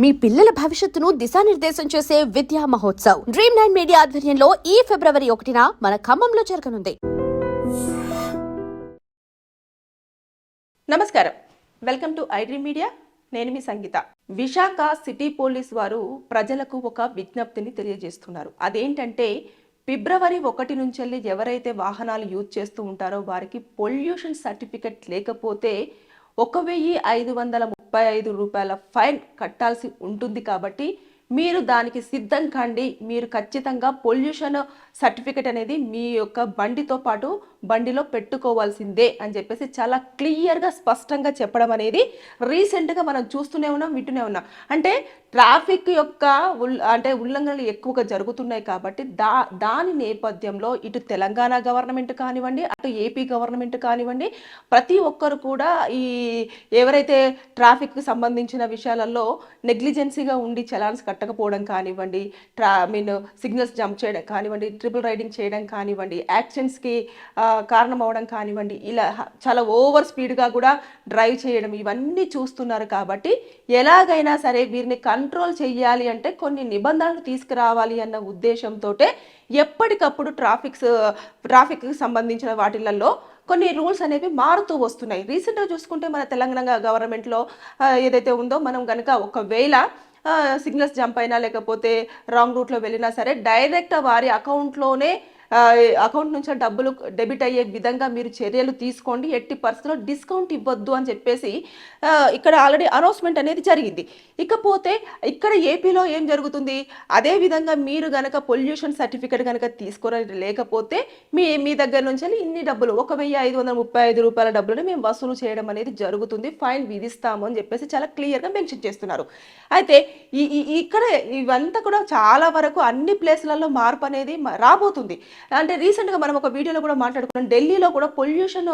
మీ పిల్లల భవిష్యత్తును దిశానిర్దేశం చేసే విద్యా మహోత్సవ్ Dream9 మీడియా ఆధ్వర్యంలో ఈ ఫిబ్రవరి 1న మన ఖమ్మంలో జరగనుంది. నమస్కారం, వెల్కమ్ టు ఐడ్రీమ్ మీడియా. నేను మీ సంగీత. విశాఖ సిటీ పోలీస్ వారు ప్రజలకు ఒక విజ్ఞప్తిని తెలియజేస్తున్నారు. అదేంటంటే ఫిబ్రవరి 1 నుంచి ఎవరైతే వాహనాలు యూజ్ చేస్తూ ఉంటారో వారికి పొల్యూషన్ సర్టిఫికెట్ లేకపోతే 1535 రూపాయల ఫైన్ కట్టాల్సి ఉంటుంది. కాబట్టి మీరు దానికి సిద్ధం కండి. మీరు ఖచ్చితంగా పొల్యూషన్ సర్టిఫికెట్ అనేది మీ యొక్క బండితో పాటు బండిలో పెట్టుకోవాల్సిందే అని చెప్పేసి చాలా క్లియర్గా స్పష్టంగా చెప్పడం అనేది రీసెంట్గా మనం చూస్తూనే ఉన్నాం, వింటూనే ఉన్నాం. అంటే ట్రాఫిక్ యొక్క ఉల్లంఘనలు ఎక్కువగా జరుగుతున్నాయి. కాబట్టి దాని నేపథ్యంలో ఇటు తెలంగాణ గవర్నమెంట్ కానివ్వండి, అటు ఏపీ గవర్నమెంట్ కానివ్వండి, ప్రతి ఒక్కరు కూడా ఈ ఎవరైతే ట్రాఫిక్కి సంబంధించిన విషయాలలో నెగ్లిజెన్సీగా ఉండి చలాన్స్ కట్టకపోవడం కానివ్వండి, సిగ్నల్స్ జంప్ చేయడం కానివ్వండి, ట్రిపుల్ రైడింగ్ చేయడం కానివ్వండి, యాక్సిడెంట్స్కి కారణం అవడం కానివ్వండి, ఇలా చాలా ఓవర్ స్పీడ్గా కూడా డ్రైవ్ చేయడం, ఇవన్నీ చూస్తున్నారు. కాబట్టి ఎలాగైనా సరే వీరిని కంట్రోల్ చేయాలి అంటే కొన్ని నిబంధనలు తీసుకురావాలి అన్న ఉద్దేశంతో ఎప్పటికప్పుడు ట్రాఫిక్కి సంబంధించిన వాటిలలో కొన్ని రూల్స్ అనేవి మారుతూ వస్తున్నాయి. రీసెంట్గా చూసుకుంటే మన తెలంగాణ గవర్నమెంట్లో ఏదైతే ఉందో, మనం కనుక ఒకవేళ సిగ్నల్స్ జంప్ అయినా లేకపోతే రాంగ్ రూట్లో వెళ్ళినా సరే డైరెక్ట్ వారి అకౌంట్ నుంచి డబ్బులు డెబిట్ అయ్యే విధంగా మీరు చర్యలు తీసుకోండి, ఎట్టి పరిస్థితుల్లో డిస్కౌంట్ ఇవ్వద్దు అని చెప్పేసి ఇక్కడ ఆల్రెడీ అనౌన్స్మెంట్ అనేది జరిగింది. ఇకపోతే ఇక్కడ ఏపీలో ఏం జరుగుతుంది, అదే విధంగా మీరు గనక పొల్యూషన్ సర్టిఫికేట్ కనుక లేకపోతే మీ దగ్గర నుంచి ఇన్ని డబ్బులు 1535 రూపాయల డబ్బులను మేము వసూలు చేయడం అనేది జరుగుతుంది, ఫైన్ విధిస్తాము అని చెప్పేసి చాలా క్లియర్గా మెన్షన్ చేస్తున్నారు. అయితే ఇక్కడ ఇవంతా కూడా చాలా వరకు అన్ని ప్లేస్లలో మార్పు అనేది రాబోతుంది. అంటే రీసెంట్గా మనం ఒక వీడియోలో కూడా మాట్లాడుకున్నాం, ఢిల్లీలో కూడా పొల్యూషన్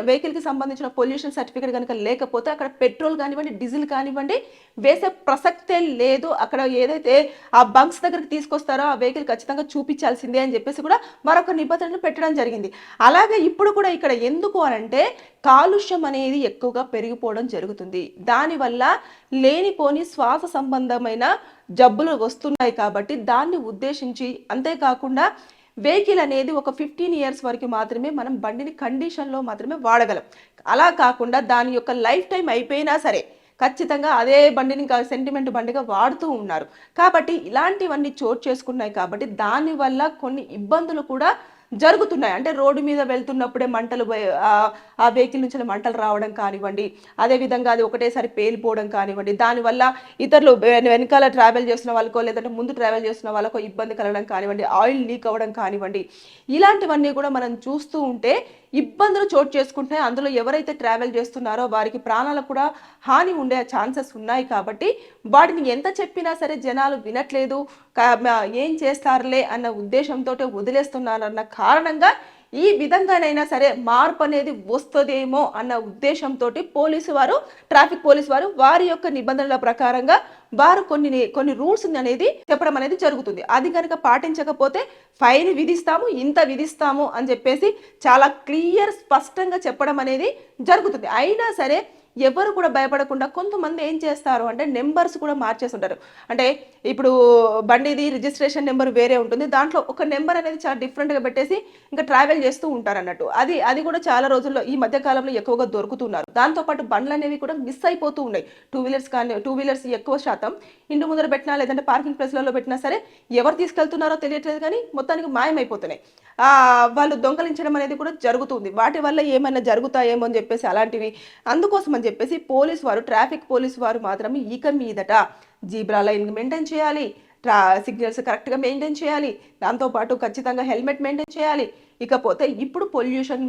వెహికల్కి సంబంధించిన పొల్యూషన్ సర్టిఫికేట్ కనుక లేకపోతే అక్కడ పెట్రోల్ కానివ్వండి, డీజిల్ కానివ్వండి వేసే ప్రసక్తే లేదు. అక్కడ ఏదైతే ఆ బంక్స్ దగ్గరికి తీసుకొస్తారో ఆ వెహికల్ ఖచ్చితంగా చూపించాల్సిందే అని చెప్పేసి కూడా మరొక నిబంధనలు పెట్టడం జరిగింది. అలాగే ఇప్పుడు కూడా ఇక్కడ ఎందుకు అనంటే కాలుష్యం అనేది ఎక్కువగా పెరిగిపోవడం జరుగుతుంది. దానివల్ల లేనిపోని శ్వాస సంబంధమైన జబ్బులు వస్తున్నాయి. కాబట్టి దాన్ని ఉద్దేశించి, అంతేకాకుండా వెహికల్ అనేది ఒక 15 years వరకు మాత్రమే మనం బండిని కండిషన్లో మాత్రమే వాడగలం. అలా కాకుండా దాని యొక్క లైఫ్ టైం అయిపోయినా సరే ఖచ్చితంగా అదే బండిని సెంటిమెంట్ బండిగా వాడుతూ ఉన్నారు. కాబట్టి ఇలాంటివన్నీ చోటు చేసుకున్నాయి. కాబట్టి దానివల్ల కొన్ని ఇబ్బందులు కూడా జరుగుతున్నాయి. అంటే రోడ్డు మీద వెళ్తున్నప్పుడే మంటలు, ఆ వెహికల్ నుంచి మంటలు రావడం కానివ్వండి, అదేవిధంగా అది ఒకటేసారి పేలిపోవడం కానివ్వండి, దానివల్ల ఇతరులు వెనకాల ట్రావెల్ చేస్తున్న వాళ్ళకో లేదంటే ముందు ట్రావెల్ చేస్తున్న వాళ్ళకో ఇబ్బంది కలగడం కానివ్వండి, ఆయిల్ లీక్ అవ్వడం కానివ్వండి, ఇలాంటివన్నీ కూడా మనం చూస్తూ ఉంటే ఇబ్బందులు చోటు చేసుకుంటున్నాయి. అందులో ఎవరైతే ట్రావెల్ చేస్తున్నారో వారికి ప్రాణాలకు కూడా హాని ఉండే ఛాన్సెస్ ఉన్నాయి. కాబట్టి వాటిని ఎంత చెప్పినా సరే జనాలు వినట్లేదు, ఏం చేస్తారులే అన్న ఉద్దేశంతో వదిలేస్తున్నారన్న కారణంగా ఈ విధంగానైనా సరే మార్పు అనేది వస్తుందేమో అన్న ఉద్దేశంతో ట్రాఫిక్ పోలీసు వారు వారి యొక్క నిబంధనల ప్రకారంగా వారు కొన్ని రూల్స్ అనేది చెప్పడం అనేది జరుగుతుంది. అది కనుక పాటించకపోతే ఫైన్ విధిస్తాము, ఇంత విధిస్తాము అని చెప్పేసి చాలా క్లియర్ స్పష్టంగా చెప్పడం అనేది జరుగుతుంది. అయినా సరే ఎవరు కూడా భయపడకుండా కొంతమంది ఏం చేస్తారు అంటే నెంబర్స్ కూడా మార్చేస్తుంటారు. అంటే ఇప్పుడు బండిది రిజిస్ట్రేషన్ నెంబర్ వేరే ఉంటుంది, దాంట్లో ఒక నెంబర్ అనేది చాలా డిఫరెంట్గా పెట్టేసి ఇంకా ట్రావెల్ చేస్తూ ఉంటారు అన్నట్టు. అది కూడా చాలా రోజుల్లో ఈ మధ్య కాలంలో ఎక్కువగా దొరుకుతున్నారు. దాంతోపాటు బండ్లు అనేవి కూడా మిస్ అయిపోతూ ఉన్నాయి. టూ వీలర్స్ ఎక్కువ శాతం ఇంటి ముందర పెట్టినా లేదంటే పార్కింగ్ ప్లేస్లలో పెట్టినా సరే ఎవరు తీసుకెళ్తున్నారో తెలియట్లేదు, కానీ మొత్తానికి మాయమైపోతున్నాయి. వాళ్ళు దొంగలించడం అనేది కూడా జరుగుతుంది. వాటి వల్ల ఏమైనా జరుగుతాయేమో అని చెప్పేసి అలాంటివి. అందుకోసం అని చెప్పేసి ట్రాఫిక్ పోలీసు వారు మాత్రం ఇక మీదట జీబ్రా లైన్ మెయింటైన్ చేయాలి, సిగ్నల్స్ కరెక్ట్గా మెయింటైన్ చేయాలి, దాంతోపాటు ఖచ్చితంగా హెల్మెట్ మెయింటైన్ చేయాలి. ఇకపోతే ఇప్పుడు పొల్యూషన్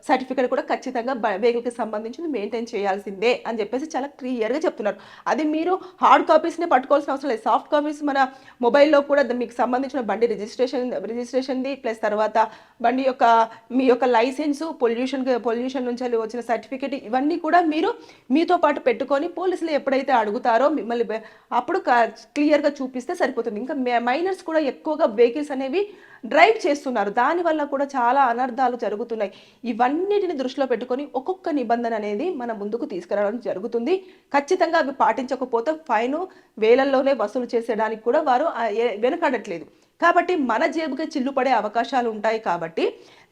సర్టిఫికేట్ కూడా ఖచ్చితంగా వెహికల్కి సంబంధించి మెయింటైన్ చేయాల్సిందే అని చెప్పేసి చాలా క్లియర్గా చెప్తున్నారు. అది మీరు హార్డ్ కాపీస్ని పట్టుకోవాల్సిన అవసరం లేదు, సాఫ్ట్ కాపీస్ మన మొబైల్లో కూడా మీకు సంబంధించిన బండి రిజిస్ట్రేషన్ది ప్లస్ తర్వాత బండి మీ యొక్క లైసెన్సు, పొల్యూషన్ నుంచి వచ్చిన సర్టిఫికేట్, ఇవన్నీ కూడా మీరు మీతో పాటు పెట్టుకొని పోలీసులు ఎప్పుడైతే అడుగుతారో మిమ్మల్ని అప్పుడు క్లియర్గా చూపిస్తే సరిపోతుంది. ఇంకా మైనర్స్ కూడా ఎక్కువగా వెహికల్స్ అనేవి డ్రైవ్ చేస్తున్నారు. దానివల్ల కూడా చాలా అనర్థాలు జరుగుతున్నాయి. ఇవన్నిటిని దృష్టిలో పెట్టుకొని ఒక్కొక్క నిబంధన అనేది మన ముందుకు తీసుకురావడం జరుగుతుంది. ఖచ్చితంగా అవి పాటించకపోతే ఫైను వేలల్లోనే వసూలు చేసేయడానికి కూడా వారు వెనకాడట్లేదు. కాబట్టి మన జేబుకి చిల్లు పడే అవకాశాలు ఉంటాయి. కాబట్టి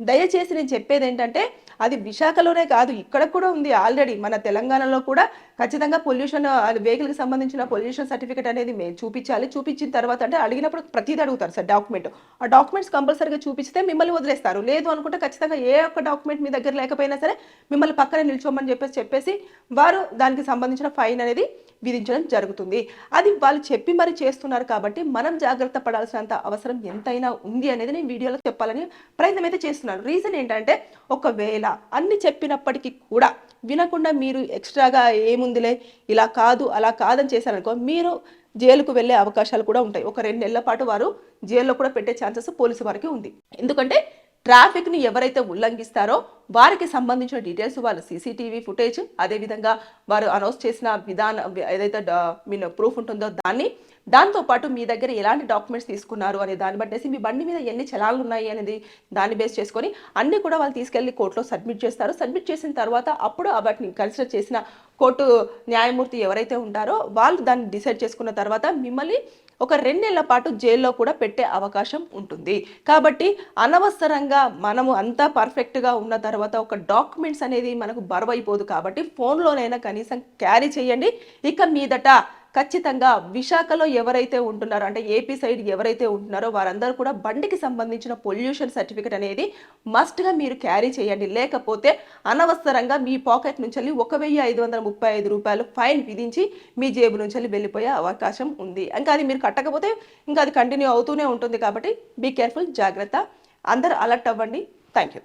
దయచేసి నేను చెప్పేది ఏంటంటే, అది విశాఖలోనే కాదు, ఇక్కడ కూడా ఉంది ఆల్రెడీ. మన తెలంగాణలో కూడా ఖచ్చితంగా పొల్యూషన్ వెహికల్కి సంబంధించిన పొల్యూషన్ సర్టిఫికేట్ అనేది మేము చూపించాలి. చూపించిన తర్వాత అంటే అడిగినప్పుడు ప్రతిదీ అడుగుతారు సార్ డాక్యుమెంట్. ఆ డాక్యుమెంట్స్ కంపల్సరీగా చూపిస్తే మిమ్మల్ని వదిలేస్తారు. లేదు అనుకుంటే ఖచ్చితంగా ఏ ఒక్క డాక్యుమెంట్ మీ దగ్గర లేకపోయినా సరే మిమ్మల్ని పక్కనే నిల్చోమని చెప్పేసి వారు దానికి సంబంధించిన ఫైన్ అనేది విధించడం జరుగుతుంది. అది వాళ్ళు చెప్పి మరి చేస్తున్నారు కాబట్టి మనం జాగ్రత్త పడాల్సినంత అవసరం ఎంతైనా ఉంది అనేది నేను వీడియోలో చెప్పాలని ప్రయత్నం అయితే చేస్తున్నాను. రీజన్ ఏంటంటే, ఒకవేళ అన్ని చెప్పినప్పటికీ కూడా వినకుండా మీరు ఎక్స్ట్రాగా ఏముందిలే ఇలా కాదు అలా కాదని చేశారనుకో, మీరు జైలుకు వెళ్ళే అవకాశాలు కూడా ఉంటాయి. ఒక 2 నెలల పాటు వారు జైల్లో కూడా పెట్టే ఛాన్సెస్ పోలీసు వారికి ఉంది. ఎందుకంటే ట్రాఫిక్ని ఎవరైతే ఉల్లంఘిస్తారో వారికి సంబంధించిన డీటెయిల్స్, వాళ్ళ సీసీటీవీ ఫుటేజ్, అదేవిధంగా వారు అనౌన్స్ చేసిన విధానం ఏదైతే ప్రూఫ్ ఉంటుందో దాంతోపాటు మీ దగ్గర ఎలాంటి డాక్యుమెంట్స్ తీసుకున్నారు అనే దాన్ని బట్టేసి, మీ బండి మీద ఎన్ని చలాన్లు ఉన్నాయి అనేది దాన్ని బేస్ చేసుకొని అన్నీ కూడా వాళ్ళు తీసుకెళ్లి కోర్టులో సబ్మిట్ చేస్తారు. సబ్మిట్ చేసిన తర్వాత అప్పుడు వాటిని కన్సిడర్ చేసిన కోర్టు న్యాయమూర్తి ఎవరైతే ఉంటారో వాళ్ళు దాన్ని డిసైడ్ చేసుకున్న తర్వాత మిమ్మల్ని ఒక 2 నెలల పాటు జైల్లో కూడా పెట్టే అవకాశం ఉంటుంది. కాబట్టి అనవసరంగా మనము అంతా పర్ఫెక్ట్గా ఉన్న తర్వాత ఒక డాక్యుమెంట్స్ అనేది మనకు బరువైపోదు. కాబట్టి ఫోన్లోనైనా కనీసం క్యారీ చేయండి. ఇక మీదట ఖచ్చితంగా విశాఖలో ఎవరైతే ఉంటున్నారో, అంటే ఏపీ సైడ్ ఎవరైతే ఉంటున్నారో వారందరూ కూడా బండికి సంబంధించిన పొల్యూషన్ సర్టిఫికేట్ అనేది మస్ట్గా మీరు క్యారీ చేయండి. లేకపోతే అనవసరంగా మీ పాకెట్ నుంచి 1,535 రూపాయలు ఫైన్ విధించి మీ జేబు నుంచి వెళ్ళిపోయే అవకాశం ఉంది. ఇంకా అది మీరు కట్టకపోతే ఇంకా అది కంటిన్యూ అవుతూనే ఉంటుంది. కాబట్టి బీ కేర్ఫుల్, జాగ్రత్త, అందరూ అలర్ట్ అవ్వండి. Thank you.